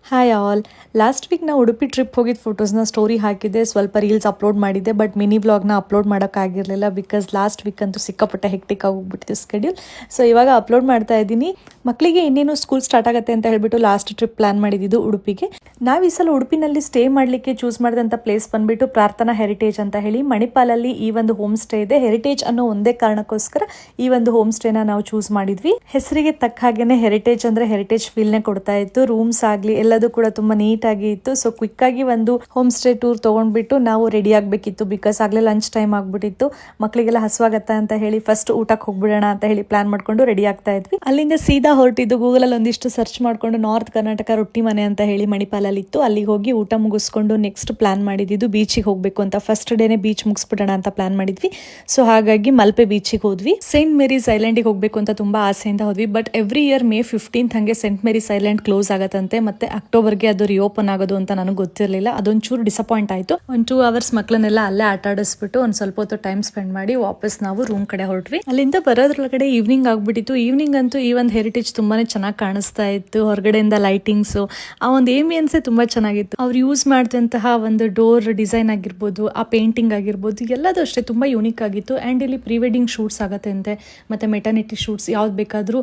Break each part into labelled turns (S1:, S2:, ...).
S1: Hi all. Last week ನಾವು Udupi trip ಹೋಗಿದ್ದ ಫೋಟೋಸ್ನ story ಹಾಕಿದ್ದೆ, ಸ್ವಲ್ಪ ರೀಲ್ಸ್ ಅಪ್ಲೋಡ್ ಮಾಡಿದ್ದೆ. ಬಟ್ ಮಿನಿ ವ್ಲಾಗ್ನ ಅಪ್ಲೋಡ್ ಮಾಡೋಕ್ಕಾಗಿರಲಿಲ್ಲ ಬಿಕಾಸ್ ಲಾಸ್ಟ್ ವೀಕ್ ಅಂತೂ ಸಿಕ್ಕಾಪಟ್ಟೆ ಹೆಕ್ಟಿಕ್ ಆಗೋಗ್ಬಿಟ್ಟಿತ್ತು ಸ್ಕೆಡ್ಯೂಲ್. ಸೊ ಇವಾಗ ಅಪ್ಲೋಡ್ ಮಾಡ್ತಾ ಇದ್ದೀನಿ. ಮಕ್ಕಳಿಗೆ ಇನ್ನೇನು ಸ್ಕೂಲ್ ಸ್ಟಾರ್ಟ್ ಆಗುತ್ತೆ ಅಂತ ಹೇಳ್ಬಿಟ್ಟು ಲಾಸ್ಟ್ ಟ್ರಿಪ್ ಪ್ಲಾನ್ ಮಾಡಿದ್ದು ಉಡುಪಿಗೆ. ನಾವು ಈ ಸಲ ಉಡುಪಿನಲ್ಲಿ ಸ್ಟೇ ಮಾಡಲಿಕ್ಕೆ ಚೂಸ್ ಮಾಡಿದಂಥ ಪ್ಲೇಸ್ ಬಂದ್ಬಿಟ್ಟು ಪ್ರಾರ್ಥನಾ ಹೆರಿಟೇಜ್ ಅಂತ ಹೇಳಿ ಮಣಿಪಾಲಲ್ಲಿ ಈ ಒಂದು ಹೋಮ್ ಸ್ಟೇ ಇದೆ. ಹೆರಿಟೇಜ್ ಅನ್ನೋ ಒಂದೇ ಕಾರಣಕ್ಕೋಸ್ಕರ ಈ ಒಂದು ಹೋಮ್ ಸ್ಟೇನ ನಾವು ಚೂಸ್ ಮಾಡಿದ್ವಿ. ಹೆಸರಿಗೆ ತಕ್ಕ ಹಾಗೇನೆ ಹೆರಿಟೇಜ್ ಅಂದ್ರೆ ಹೆರಿಟೇಜ್ ಫೀಲ್ನೇ ಕೊಡ್ತಾ ಇತ್ತು. ರೂಮ್ಸ್ ಆಗಲಿ ಎಲ್ಲದೂ ಕೂಡ ತುಂಬಾ ನೀಟಾಗಿ ಇತ್ತು. ಸೊ ಕ್ವಿಕ್ ಆಗಿ ಒಂದು ಹೋಮ್ ಸ್ಟೇ ಟೂರ್ ತಗೊಂಡ್ಬಿಟ್ಟು ನಾವು ರೆಡಿ ಆಗಬೇಕಿತ್ತು ಬಿಕಾಸ್ ಆಗಲೇ ಲಂಚ್ ಟೈಮ್ ಆಗ್ಬಿಟ್ಟಿತ್ತು. ಮಕ್ಕಳಿಗೆಲ್ಲ ಹಸುವಾಗತ್ತಾ ಅಂತ ಹೇಳಿ ಫಸ್ಟ್ ಊಟಕ್ಕೆ ಹೋಗ್ಬಿಡೋಣ ಅಂತ ಹೇಳಿ ಪ್ಲಾನ್ ಮಾಡ್ಕೊಂಡು ರೆಡಿ ಆಗ್ತಾ ಇದ್ವಿ. ಅಲ್ಲಿಂದ ಸೀದಾ ಹೊರಟಿದ್ದು ಗೂಗಲಲ್ಲಿ ಒಂದಿಷ್ಟು ಸರ್ಚ್ ಮಾಡ್ಕೊಂಡು ನಾರ್ತ್ ಕರ್ನಾಟಕ ರೊಟ್ಟಿ ಮನೆ ಅಂತ ಹೇಳಿ ಮಣಿಪಾಲಲ್ಲಿ ಇತ್ತು. ಅಲ್ಲಿಗೆ ಹೋಗಿ ಊಟ ಮುಗಿಸ್ಕೊಂಡು ನೆಕ್ಸ್ಟ್ ಪ್ಲಾನ್ ಮಾಡಿದ್ದು ಬೀಚಿಗೆ ಹೋಗ್ಬೇಕು ಅಂತ. ಫಸ್ಟ್ ಡೇನೆ ಬೀಚ್ ಮುಗಿಸ್ಬಿಡೋಣ ಅಂತ ಪ್ಲಾನ್ ಮಾಡಿದ್ವಿ. ಸೊ ಹಾಗಾಗಿ ಮಲ್ಪೆ ಬೀಚಿಗೆ ಹೋದ್ವಿ. ಸೇಂಟ್ ಮೇರೀಸ್ ಐಲ್ಯಾಂಡಿಗೆ ಹೋಗ್ಬೇಕು ಅಂತ ತುಂಬಾ ಆಸೆಯಿಂದ ಹೋದ್ವಿ. But every year May 15th ಹಂಗೆ ಸೇಂಟ್ ಮೇರೀಸ್ ಐಲ್ಯಾಂಡ್ ಕ್ಲೋಸ್ ಆಗತ್ತಂತೆ. ಮತ್ತೆ ಅಕ್ಟೋಬರ್ಗೆ ಅದು ರಿಓಪನ್ ಆಗೋದು ಅಂತ ನನಗೆ ಗೊತ್ತಿರಲಿಲ್ಲ. ಅದೊಂಚೂರು ಡಿಸಪಾಯಿಂಟ್ ಆಯಿತು. ಒಂದು 2 hours ಮಕ್ಕಳನ್ನೆಲ್ಲ ಅಲ್ಲೇ ಆಟ ಆಡಿಸ್ಬಿಟ್ಟು ಒಂದು ಸ್ವಲ್ಪ ಹೊತ್ತು ಟೈಮ್ ಸ್ಪೆಂಡ್ ಮಾಡಿ ವಾಪಸ್ ನಾವು ರೂಮ್ ಕಡೆ ಹೊರಟ್ವಿ. ಅಲ್ಲಿಂದ ಬರೋದ್ರೊಳಗಡೆ ಈವ್ನಿಂಗ್ ಆಗ್ಬಿಟ್ಟಿತ್ತು. ಈವ್ನಿಂಗ್ ಅಂತೂ ಈ ಒಂದು ಹೆರಿಟೇಜ್ ತುಂಬಾನೇ ಚೆನ್ನಾಗಿ ಕಾಣಿಸ್ತಾ ಇತ್ತು. ಹೊರಗಡೆಯಿಂದ ಲೈಟಿಂಗ್ಸು, ಆ ಒಂದು ಏಮಿಯನ್ಸೇ ತುಂಬಾ ಚೆನ್ನಾಗಿತ್ತು. ಅವ್ರು ಯೂಸ್ ಮಾಡಿದಂತಹ ಒಂದು ಡೋರ್ ಡಿಸೈನ್ ಆಗಿರ್ಬೋದು, ಆ ಪೇಂಟಿಂಗ್ ಆಗಿರ್ಬೋದು, ಎಲ್ಲದೂ ಅಷ್ಟೇ ತುಂಬಾ ಯೂನಿಕ್ ಆಗಿತ್ತು. ಆ್ಯಂಡ್ ಇಲ್ಲಿ ಪ್ರೀ ವೆಡ್ಡಿಂಗ್ ಶೂಟ್ಸ್ ಆಗತ್ತೆ ಅಂತೆ, ಮತ್ತೆ ಮೆಟರ್ನಿಟಿ ಶೂಟ್ಸ್ ಯಾವ್ದು ಬೇಕಾದರೂ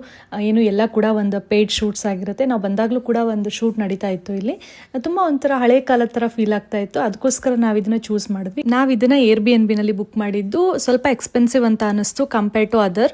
S1: ಏನು ಎಲ್ಲ ಕೂಡ ಒಂದು ಪೇಯ್ಡ್ ಶೂಟ್ಸ್ ಆಗಿರುತ್ತೆ. ನಾವು ಬಂದಾಗಲೂ ಕೂಡ ಒಂದು ಶೂಟ್ ನಡೀತಾ ಇತ್ತು. ಇಲ್ಲಿ ತುಂಬಾ ಒಂಥರ ಹಳೆ ಕಾಲದ ತರ ಫೀಲ್ ಆಗ್ತಾ ಇತ್ತು. ಅದಕ್ಕೋಸ್ಕರ ನಾವು ಇದನ್ನ ಚೂಸ್ ಮಾಡಿದ್ವಿ. ನಾವು ಇದನ್ನ Airbnb ನಲ್ಲಿ ಬುಕ್ ಮಾಡಿದ್ದು. ಸ್ವಲ್ಪ ಎಕ್ಸ್ಪೆನ್ಸಿವ್ ಅಂತ ಅನಿಸ್ತು ಕಂಪೇರ್ ಟು ಅದರ್.